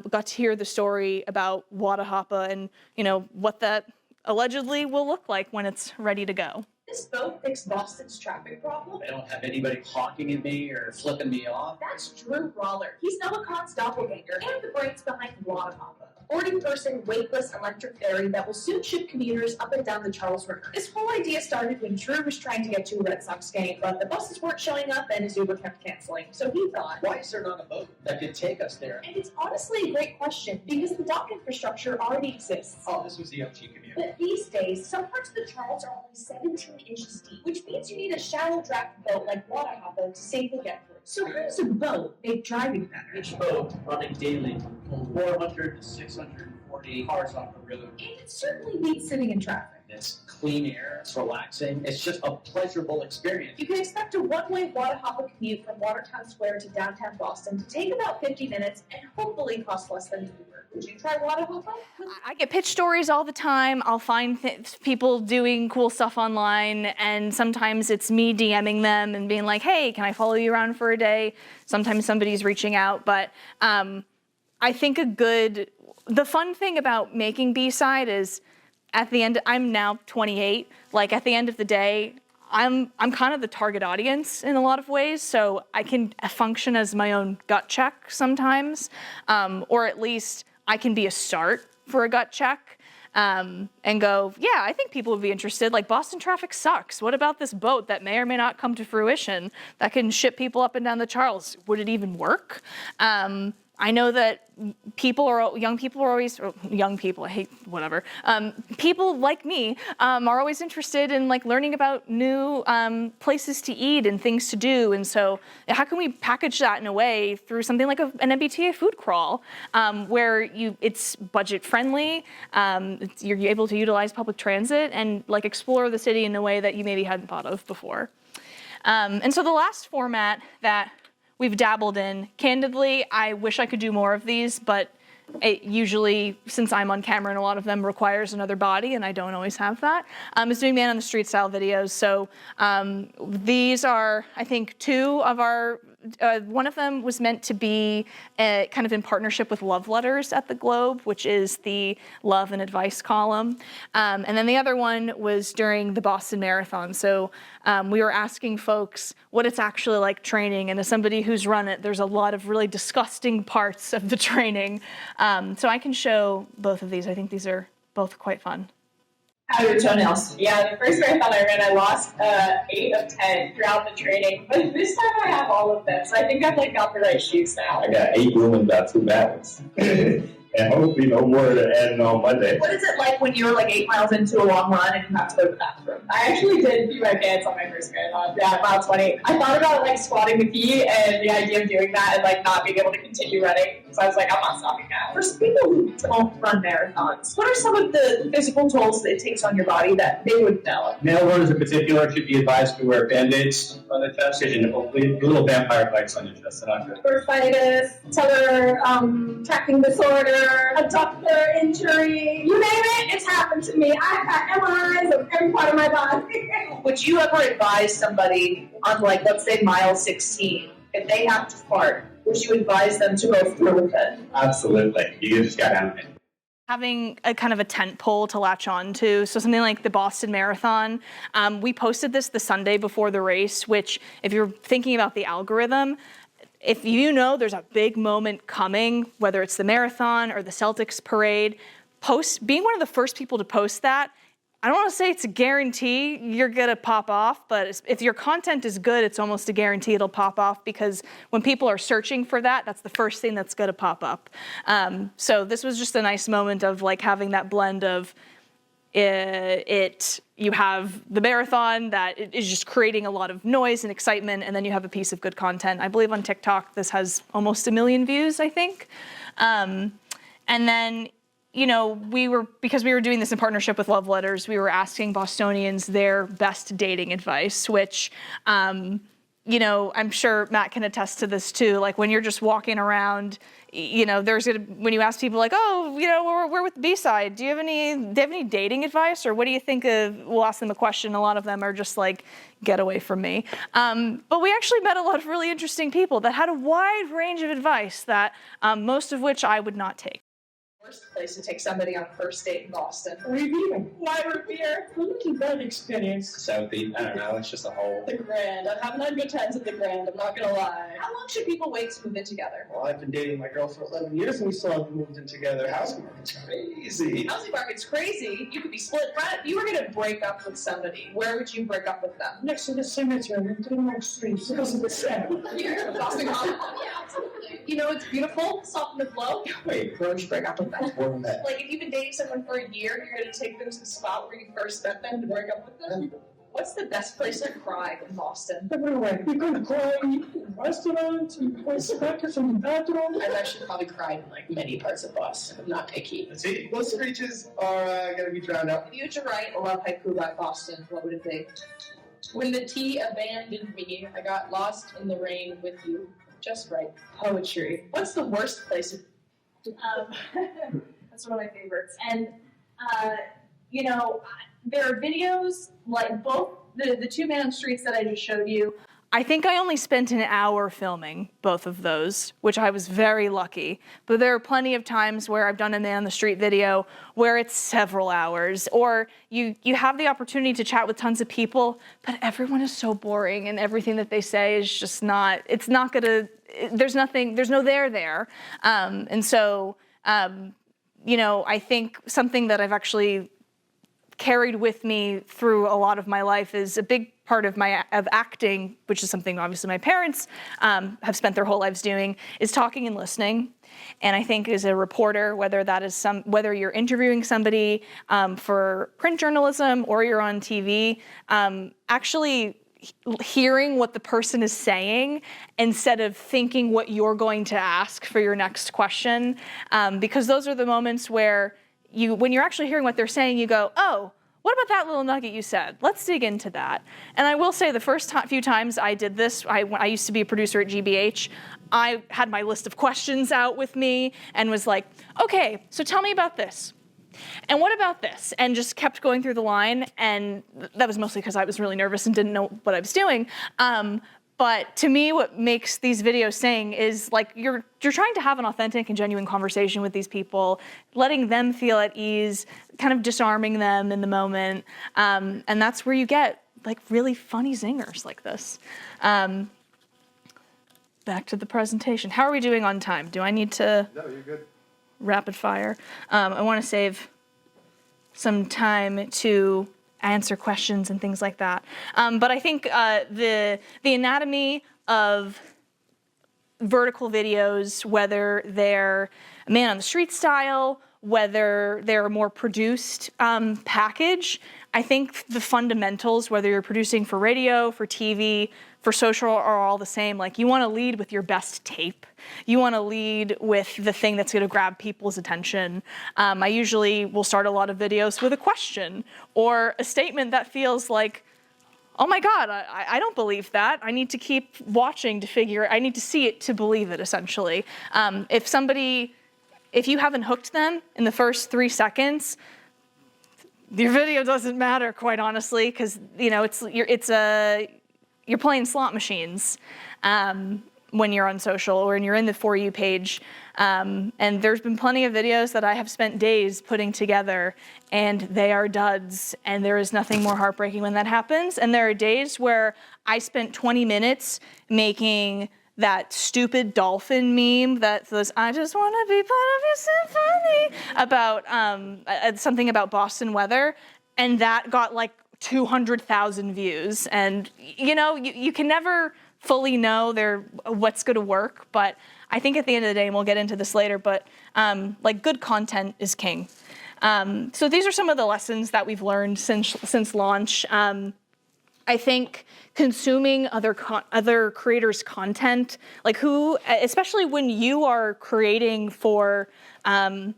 got to hear the story about Watahapa and, you know, what that allegedly will look like when it's ready to go. This boat fixed Boston's traffic problem. I don't have anybody honking at me or flipping me off. That's Drew Brawler. He's Noah Kahn's doppelganger and the brains behind Watahapa, a 40-person wakeless electric ferry that will soon ship commuters up and down the Charles River. This whole idea started when Drew was trying to get to a Red Sox game, but the buses weren't showing up and his Uber kept canceling. So he thought, Why is there not a boat that could take us there? and it's honestly a great question because the dock infrastructure already exists. Oh, this was the OG community. But these days, some parts of the Charles are only 17 inches deep, which means you need a shallow draft boat like Watahapa to safely get through. So how does a boat make driving better? Each boat running daily pulls 400 to 640 cars off the river. And it certainly beats sitting in traffic. It's clean air, it's relaxing, it's just a pleasurable experience. You can expect a one-way Watahapa commute from Watertown Square to downtown Boston to take about 50 minutes and hopefully cost less than an Uber. Would you try Watahapa? I get pitch stories all the time. I'll find people doing cool stuff online, and sometimes it's me DMing them and being like, hey, can I follow you around for a day? Sometimes somebody's reaching out, but I think the fun thing about making B-Side is at the end, I'm now 28, like at the end of the day, I'm kind of the target audience in a lot of ways, so I can function as my own gut check sometimes, or at least I can be a start for a gut check, and go, yeah, I think people would be interested. Like, Boston traffic sucks. What about this boat that may or may not come to fruition that can ship people up and down the Charles? Would it even work? I know that young people are always, I hate whatever. People like me are always interested in like learning about new places to eat and things to do. And so how can we package that in a way through something like an MBTA food crawl where it's budget friendly, you're able to utilize public transit and like explore the city in a way that you maybe hadn't thought of before. And so the last format that we've dabbled in. Candidly, I wish I could do more of these, but it usually, since I'm on camera in a lot of them, requires another body, and I don't always have that, is doing man on the street style videos. So these are, I think, two of our, one of them was meant to be kind of in partnership with Love Letters at the Globe, which is the love and advice column. And then the other one was during the Boston Marathon. So we were asking folks what it's actually like training, and as somebody who's run it, there's a lot of really disgusting parts of the training. So I can show both of these. I think these are both quite fun. How are your toenails? Yeah, the first marathon I ran, I lost 8 of 10 throughout the training, but this time I have all of them, so I think I've got the right shoes now. I got 8 room and got 2 bathrooms. And hopefully no more to add on Monday. What is it like when you're like 8 miles into a long run and you have to go to the bathroom? I actually did pee my pants on my first marathon. Yeah, mile 20. I thought about like squatting the pee and the idea of doing that and like not being able to continue running. So I was like, I'm not stopping now. For some people who don't run marathons, what are some of the physical tolls that it takes on your body that they would know? Male runners in particular should be advised to wear Band-Aids on their chest and hopefully little vampire bites on your chest. They're not good. Bursitis, teller tracking disorder, adductor injury, you name it, it's happened to me. I've got MRIs of every part of my body. Would you ever advise somebody on, like, let's say mile 16, if they have to fart, would you advise them to go through with it? Absolutely. You just got to Having a kind of a tent pole to latch on to. So something like the Boston Marathon, we posted this the Sunday before the race, which if you're thinking about the algorithm, if you know there's a big moment coming, whether it's the marathon or the Celtics parade, being one of the first people to post that, I don't want to say it's a guarantee you're going to pop off, but if your content is good, it's almost a guarantee it'll pop off, because when people are searching for that, that's the first thing that's going to pop up. So this was just a nice moment of like having that blend of you have the marathon that is just creating a lot of noise and excitement, and then you have a piece of good content. I believe on TikTok this has almost 1 million views, I think. And then, you know, because we were doing this in partnership with Love Letters, we were asking Bostonians their best dating advice, which, you know, I'm sure Matt can attest to this too. Like when you're just walking around, you know, when you ask people like, oh, you know, we're with B-side. Do you have any dating advice, or what do you think of? We'll ask them a question. A lot of them are just like, get away from me. But we actually met a lot of really interesting people that had a wide range of advice that most of which I would not take. Worst place to take somebody on a first date in Boston. Revere. Why Revere? Really bad experience. Southie, I don't know, it's just a whole. The Grand. I haven't had good times at the Grand, I'm not gonna lie. How long should people wait to move in together? Well, I've been dating my girl for 11 years and we still haven't moved in together. Housing market's crazy. Housing market's crazy. You could be split. Brad, if you were gonna break up with somebody, where would you break up with them? Next to the cemetery, into the next street, because of the sand. You're Boston Hall. Yeah, absolutely. You know, it's beautiful, soften the flow. Wait, where would you break up with them? More than that. Like, if you've been dating someone for a year, you're going to take them to the spot where you first met them to break up with them? What's the best place to cry in Boston? Everywhere. You can cry in restaurants, in places, in the bathroom. I've actually probably cried in, like, many parts of Boston. I'm not picky. See, most screeches are going to be drowned out. If you had to write a love haiku about Boston, what would it be? When the tea abandoned me, I got lost in the rain with you. Just write poetry. What's the worst place to... That's one of my favorites. And, you know, there are videos, like both the 2 man on streets that I just showed you. I think I only spent an hour filming both of those, which I was very lucky. But there are plenty of times where I've done a man on the street video where it's several hours, or you have the opportunity to chat with tons of people, but everyone is so boring and everything that they say is just not, it's not gonna, there's no there. And so, you know, I think something that I've actually carried with me through a lot of my life is a big part of acting, which is something obviously my parents have spent their whole lives doing, is talking and listening. And I think as a reporter, whether you're interviewing somebody for print journalism or you're on TV, actually hearing what the person is saying instead of thinking what you're going to ask for your next question, because those are the moments where when you're actually hearing what they're saying, you go, oh, what about that little nugget you said? Let's dig into that. And I will say the first few times I did this, I used to be a producer at GBH. I had my list of questions out with me and was like, okay, so tell me about this. And what about this? And just kept going through the line. And that was mostly because I was really nervous and didn't know what I was doing. But to me, what makes these videos sing is like you're trying to have an authentic and genuine conversation with these people, letting them feel at ease, kind of disarming them in the moment. And that's where you get like really funny zingers like this. Back to the presentation. How are we doing on time? Do I need to? No, you're good. Rapid fire. I want to save some time to answer questions and things like that. But I think the anatomy of vertical videos, whether they're a man on the street style, whether they're a more produced package, I think the fundamentals, whether you're producing for radio, for TV, for social, are all the same. Like, you want to lead with your best tape. You want to lead with the thing that's going to grab people's attention. I usually will start a lot of videos with a question or a statement that feels like, oh my God, I don't believe that. I need to keep watching to figure, I need to see it to believe it, essentially. If you haven't hooked them in the first 3 seconds, your video doesn't matter, quite honestly, because you're playing slot machines when you're on social or when you're in the For You page. And there's been plenty of videos that I have spent days putting together, and they are duds, and there is nothing more heartbreaking when that happens. And there are days where I spent 20 minutes making that stupid dolphin meme that says, I just want to be part of your symphony, about something about Boston weather, and that got like 200,000 views. And you can never fully know what's going to work, but I think at the end of the day, and we'll get into this later, but like good content is king. So these are some of the lessons that we've learned since launch. I think consuming other creators' content, like especially when you are creating for, I'm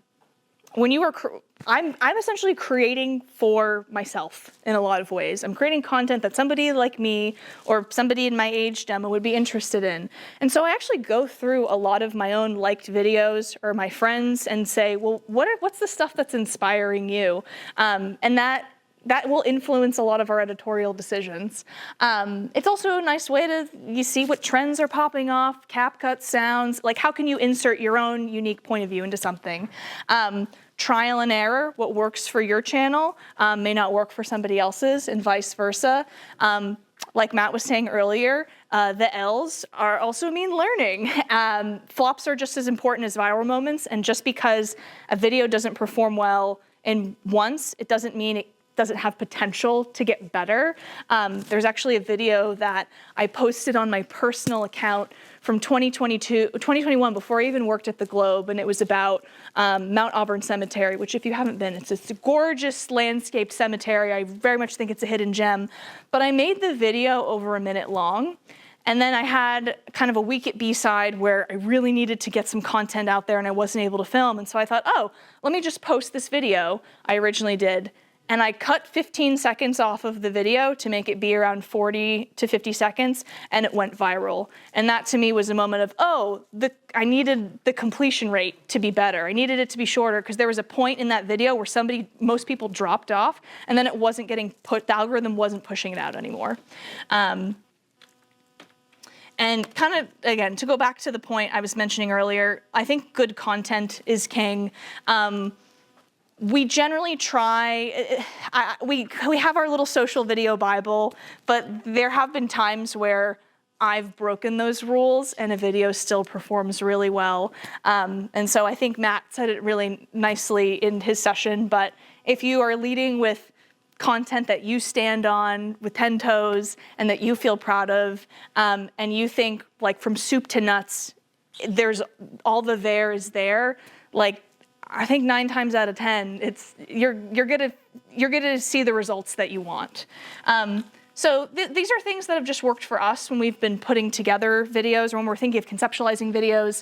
essentially creating for myself in a lot of ways. I'm creating content that somebody like me or somebody in my age demo would be interested in. And so I actually go through a lot of my own liked videos or my friends and say, well, what's the stuff that's inspiring you? And that will influence a lot of our editorial decisions. It's also a nice way you see what trends are popping off, CapCut sounds, like how can you insert your own unique point of view into something. Trial and error, what works for your channel may not work for somebody else's, and vice versa. Like Matt was saying earlier, the L's also mean learning. Flops are just as important as viral moments, and just because a video doesn't perform well once, it doesn't mean it doesn't have potential to get better. There's actually a video that I posted on my personal account from 2021, before I even worked at the Globe, and it was about Mount Auburn Cemetery, which if you haven't been, it's a gorgeous landscaped cemetery. I very much think it's a hidden gem. But I made the video over a minute long, and then I had kind of a week at B-side where I really needed to get some content out there and I wasn't able to film. And so I thought, oh, let me just post this video I originally did. And I cut 15 seconds off of the video to make it be around 40 to 50 seconds, and it went viral. And that to me was a moment of, I needed the completion rate to be better. I needed it to be shorter, because there was a point in that video where most people dropped off, and then it wasn't getting the algorithm wasn't pushing it out anymore. And kind of, again, to go back to the point I was mentioning earlier, I think good content is king. We generally try, we have our little social video Bible, but there have been times where I've broken those rules and a video still performs really well. And so I think Matt said it really nicely in his session, but if you are leading with content that you stand on with 10 toes and that you feel proud of, and you think like from soup to nuts, there's all the there is there, like, I think 9 times out of 10, you're gonna see the results that you want. So these are things that have just worked for us when we've been putting together videos or when we're thinking of conceptualizing videos.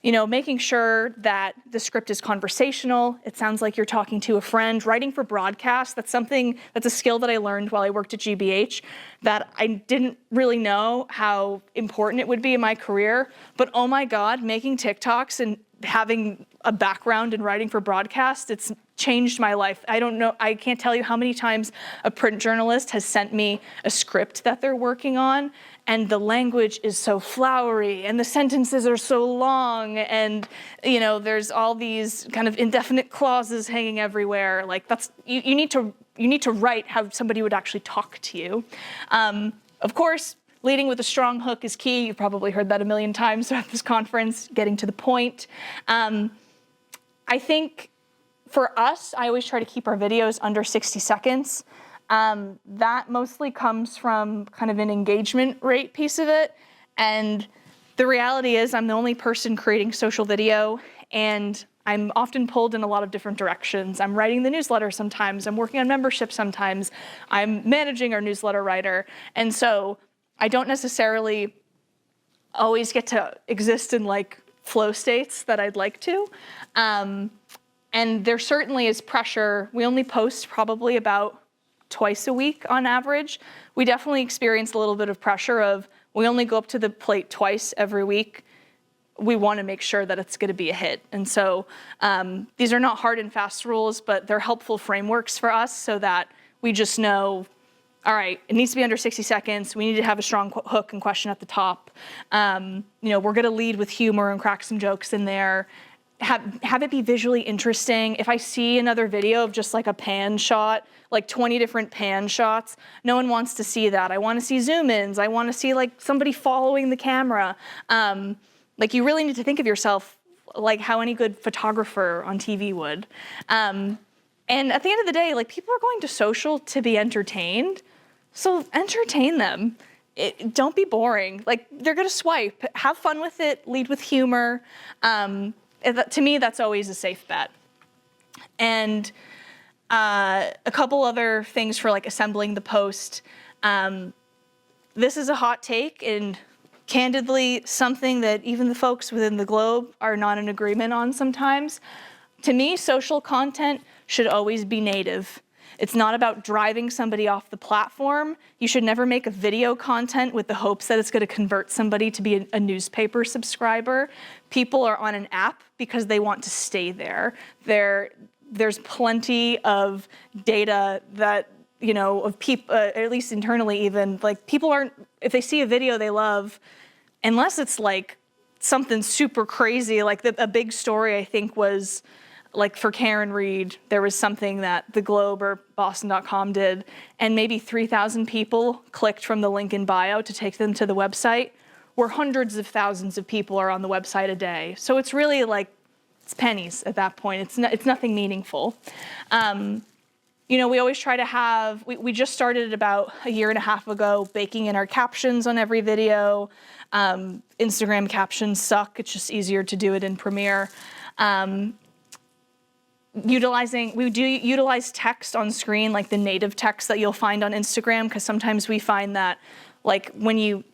making sure that the script is conversational. It sounds like you're talking to a friend. Writing for broadcast, that's a skill that I learned while I worked at GBH that I didn't really know how important it would be in my career. But oh my God, making TikToks and having a background in writing for broadcast, it's changed my life. I can't tell you how many times a print journalist has sent me a script that they're working on, and the language is so flowery, and the sentences are so long, and there's all these kind of indefinite clauses hanging everywhere. Like you need to write how somebody would actually talk to you. Of course, leading with a strong hook is key. You've probably heard that a million times at this conference, getting to the point. I think for us, I always try to keep our videos under 60 seconds. That mostly comes from kind of an engagement rate piece of it. And the reality is I'm the only person creating social video, and I'm often pulled in a lot of different directions. I'm writing the newsletter sometimes, I'm working on membership sometimes, I'm managing our newsletter writer. And so I don't necessarily always get to exist in like flow states that I'd like to. And there certainly is pressure. We only post probably about twice a week on average. We definitely experience a little bit of pressure of we only go up to the plate twice every week. We want to make sure that it's going to be a hit. And so these are not hard and fast rules, but they're helpful frameworks for us so that we just know, all right, it needs to be under 60 seconds. We need to have a strong hook and question at the top. We're going to lead with humor and crack some jokes in there. Have it be visually interesting. If I see another video of just like a pan shot, like 20 different pan shots, no one wants to see that. I want to see zoom ins. I want to see like somebody following the camera. Like you really need to think of yourself like how any good photographer on TV would. And at the end of the day, like people are going to social to be entertained. So entertain them. Don't be boring. Like they're going to swipe. Have fun with it. Lead with humor. To me, that's always a safe bet. And a couple other things for like assembling the post. This is a hot take and candidly something that even the folks within the globe are not in agreement on sometimes. To me, social content should always be native. It's not about driving somebody off the platform. You should never make a video content with the hopes that it's going to convert somebody to be a newspaper subscriber. People are on an app because they want to stay there. There's plenty of data that, of people, at least internally even, like people aren't, if they see a video they love, unless it's like something super crazy, like a big story I think was, like for Karen Reed, there was something that the Globe or Boston.com did, and maybe 3,000 people clicked from the link in bio to take them to the website, where hundreds of thousands of people are on the website a day. So it's really like, it's pennies at that point. It's nothing meaningful. We always try to have, we just started about a year and a half ago, baking in our captions on every video. Instagram captions suck. It's just easier to do it in Premiere. We do utilize text on screen, like the native text that you'll find on Instagram, because sometimes we find that, like when you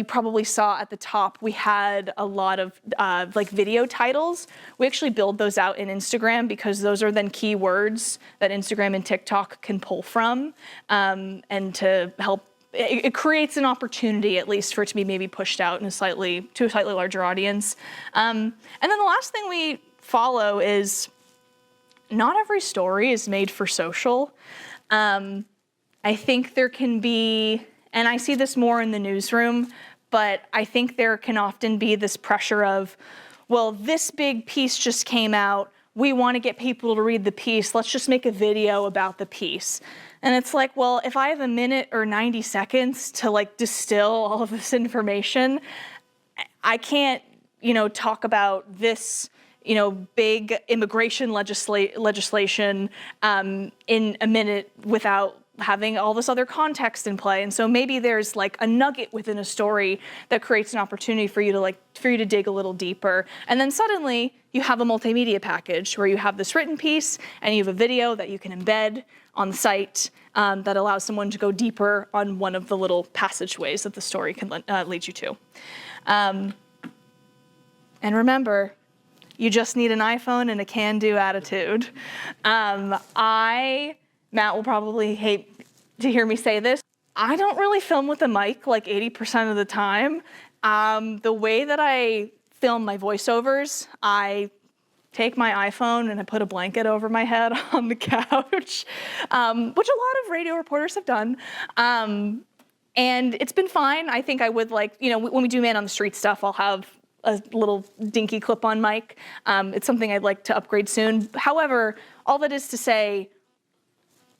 probably saw at the top, we had a lot of like video titles. We actually build those out in Instagram because those are then keywords that Instagram and TikTok can pull from, and to help. It creates an opportunity, at least, for it to be maybe pushed out to a slightly larger audience. And then the last thing we follow is, not every story is made for social. I think there can be, and I see this more in the newsroom, but I think there can often be this pressure of, well, this big piece just came out. We want to get people to read the piece. Let's just make a video about the piece. And it's like, well, if I have a minute or 90 seconds to like distill all of this information, I can't, talk about this, big immigration legislation in a minute without having all this other context in play. And so maybe there's like a nugget within a story that creates an opportunity for you to dig a little deeper. And then suddenly you have a multimedia package where you have this written piece and you have a video that you can embed on the site that allows someone to go deeper on one of the little passageways that the story can lead you to. And remember, you just need an iPhone and a can-do attitude. Matt will probably hate to hear me say this. I don't really film with a mic like 80% of the time. The way that I film my voiceovers, I take my iPhone and I put a blanket over my head on the couch, which a lot of radio reporters have done. And it's been fine. I think I would when we do Man on the Street stuff, I'll have a little dinky clip-on mic. It's something I'd like to upgrade soon. However, all that is to say,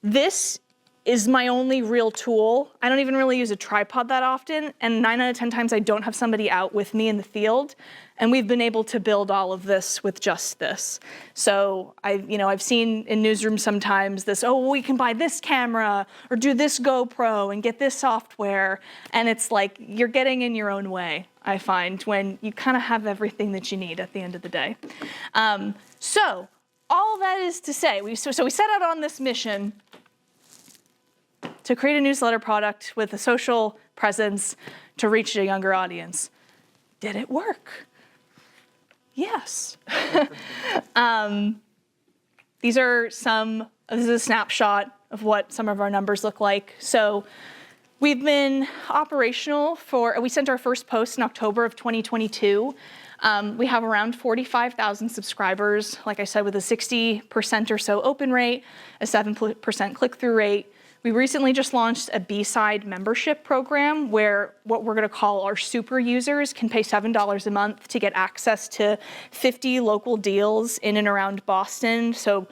this is my only real tool. I don't even really use a tripod that often, and 9 out of 10 times I don't have somebody out with me in the field, and we've been able to build all of this with just this. So I've seen in newsrooms sometimes this, we can buy this camera or do this GoPro and get this software, and it's like you're getting in your own way, I find, when you kind of have everything that you need at the end of the day. So all that is to say, we set out on this mission to create a newsletter product with a social presence to reach a younger audience. Did it work? Yes. This is a snapshot of what some of our numbers look like. So we've been operational we sent our first post in October of 2022. We have around 45,000 subscribers, like I said, with a 60% or so open rate, a 7% click-through rate. We recently just launched a B-side membership program where what we're gonna call our super users can pay $7 a month to get access to 50 local deals in and around Boston. So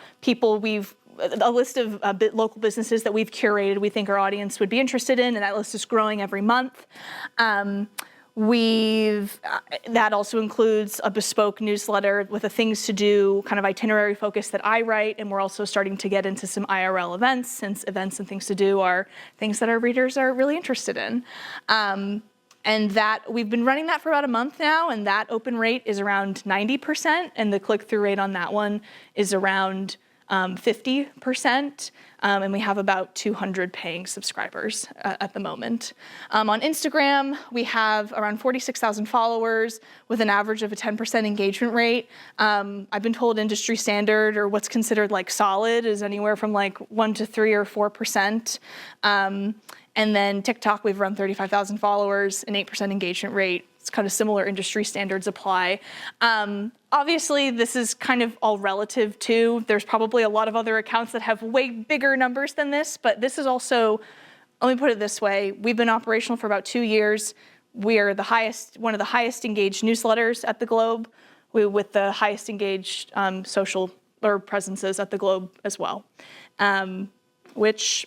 a list of local businesses that we've curated we think our audience would be interested in, and that list is growing every month. That also includes a bespoke newsletter with a things to do kind of itinerary focus that I write, and we're also starting to get into some IRL events, since events and things to do are things that our readers are really interested in. And that we've been running that for about a month now, and that open rate is around 90%, and the click-through rate on that one is around 50%, and we have about 200 paying subscribers at the moment. On Instagram, we have around 46,000 followers with an average of a 10% engagement rate. I've been told industry standard, or what's considered like solid, is anywhere from like 1 to 3 or 4%. And then TikTok, we've around 35,000 followers, an 8% engagement rate. It's kind of similar industry standards apply. Obviously, this is kind of all relative too. There's probably a lot of other accounts that have way bigger numbers than this, but this is also, let me put it this way, we've been operational for about 2 years. We are one of the highest engaged newsletters at the Globe, with the highest engaged social or presences at the Globe as well, which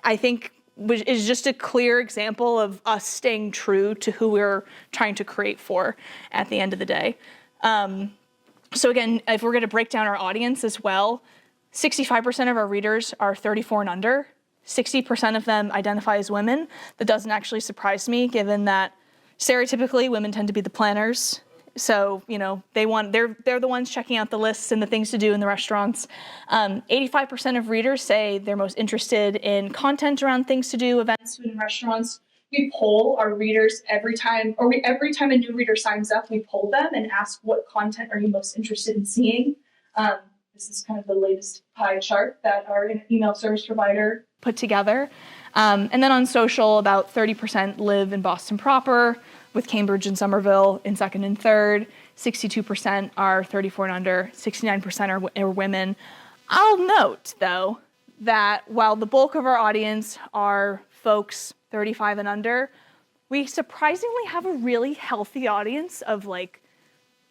I think is just a clear example of us staying true to who we're trying to create for at the end of the day. So again, if we're gonna break down our audience as well, 65% of our readers are 34 and under, 60% of them identify as women. That doesn't actually surprise me, given that stereotypically women tend to be the planners. So, they're the ones checking out the lists and the things to do in the restaurants. 85% of readers say they're most interested in content around things to do, events, food, and restaurants. We poll our readers every time a new reader signs up, we poll them and ask, what content are you most interested in seeing? This is kind of the latest pie chart that our email service provider put together. And then on social, about 30% live in Boston proper, with Cambridge and Somerville in second and third. 62% are 34 and under, 69% are women. I'll note, though, that while the bulk of our audience are folks 35 and under, we surprisingly have a really healthy audience of like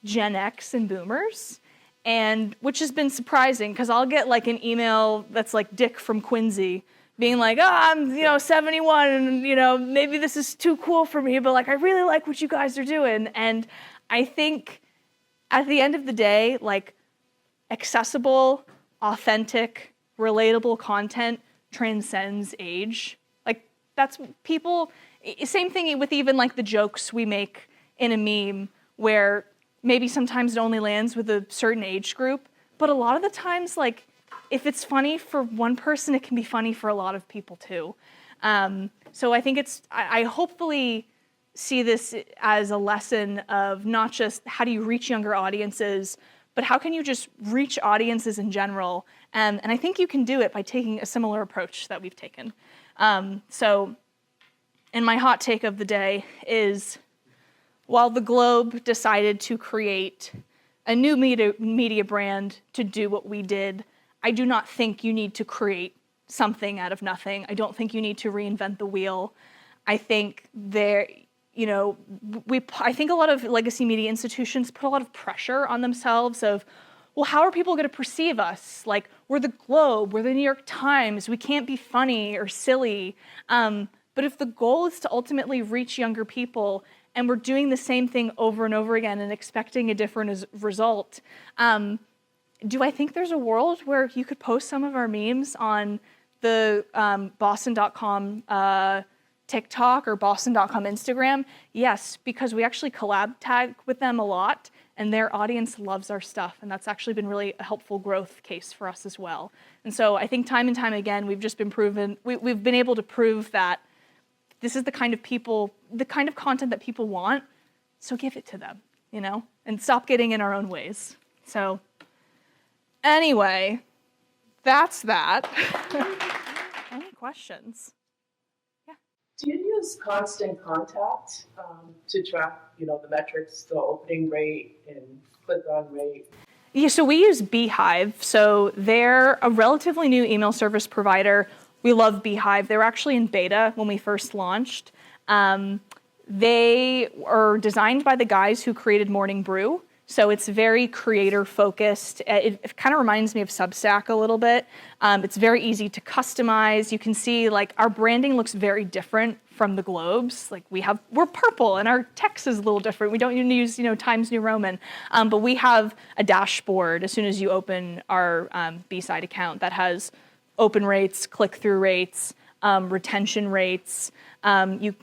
Gen X and boomers, and which has been surprising, because I'll get like an email that's like Dick from Quincy being like, I'm 71 and maybe this is too cool for me, but like I really like what you guys are doing. And I think at the end of the day, like accessible, authentic, relatable content transcends age. Like that's people, same thing with even like the jokes we make in a meme, where maybe sometimes it only lands with a certain age group, but a lot of the times, like, if it's funny for one person, it can be funny for a lot of people too. So I think I hopefully see this as a lesson of not just how do you reach younger audiences, but how can you just reach audiences in general? And I think you can do it by taking a similar approach that we've taken. So, and my hot take of the day is, while the Globe decided to create a new media brand to do what we did, I do not think you need to create something out of nothing. I don't think you need to reinvent the wheel. I think I think a lot of legacy media institutions put a lot of pressure on themselves of, well, how are people going to perceive us? Like, we're the Globe, we're the New York Times, we can't be funny or silly. But if the goal is to ultimately reach younger people, and we're doing the same thing over and over again and expecting a different result, do I think there's a world where you could post some of our memes on the Boston.com TikTok or Boston.com Instagram? Yes, because we actually collab tag with them a lot, and their audience loves our stuff, and that's actually been really a helpful growth case for us as well. And so I think time and time again, we've just been we've been able to prove that this is the kind of content that people want, so give it to them, and stop getting in our own ways. So anyway, that's that. Any questions? Do you use Constant Contact to track, the metrics, the opening rate and click-on rate? Yeah, so we use Beehive. So they're a relatively new email service provider. We love Beehive. They were actually in beta when we first launched. They are designed by the guys who created Morning Brew. So it's very creator focused. It kind of reminds me of Substack a little bit. It's very easy to customize. You can see our branding looks very different from the Globes. We're purple and our text is a little different. We don't even use Times New Roman, but we have a dashboard as soon as you open our B-side account that has open rates, click-through rates, retention rates. You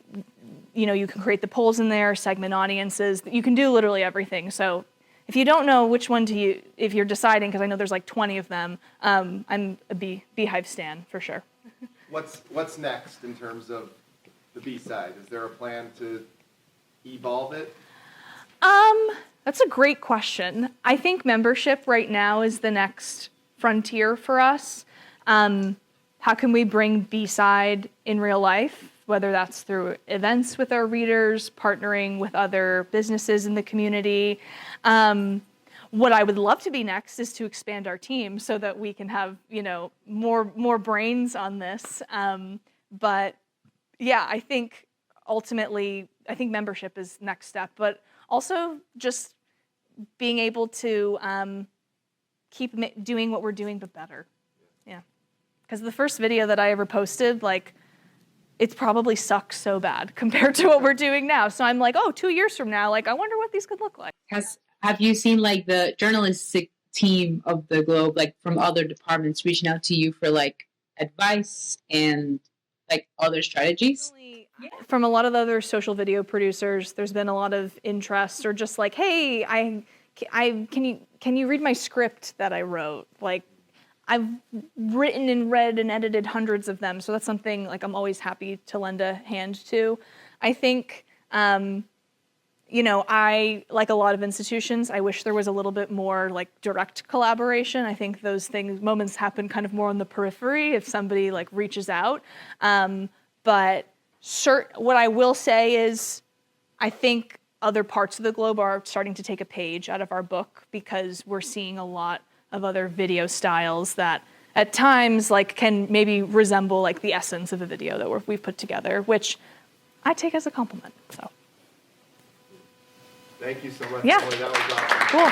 can create the polls in there, segment audiences. You can do literally everything. So if you don't know which one to use, if you're deciding, because I know there's 20 of them, I'm a Beehive stan for sure. What's next in terms of the B-side? Is there a plan to evolve it? That's a great question. I think membership right now is the next frontier for us. How can we bring B-side in real life? Whether that's through events with our readers, partnering with other businesses in the community. What I would love to be next is to expand our team so that we can have, more brains on this. But yeah, I think ultimately, membership is next step, but also just being able to keep doing what we're doing, but better. Yeah. Because the first video that I ever posted, it probably sucks so bad compared to what we're doing now. So I'm 2 years from now, I wonder what these could look like. Have you seen the journalistic team of the Globe, from other departments reaching out to you for advice and other strategies? From a lot of the other social video producers, there's been a lot of interest, or just hey, can you read my script that I wrote? I've written and read and edited hundreds of them, so that's something I'm always happy to lend a hand to. I think, I, like a lot of institutions, I wish there was a little bit more direct collaboration. I think those moments happen kind of more on the periphery if somebody reaches out. But what I will say is, I think other parts of the Globe are starting to take a page out of our book, because we're seeing a lot of other video styles that at times can maybe resemble the essence of a video that we've put together, which I take as a compliment. So thank you so much. Yeah. Emily. That was awesome. Cool.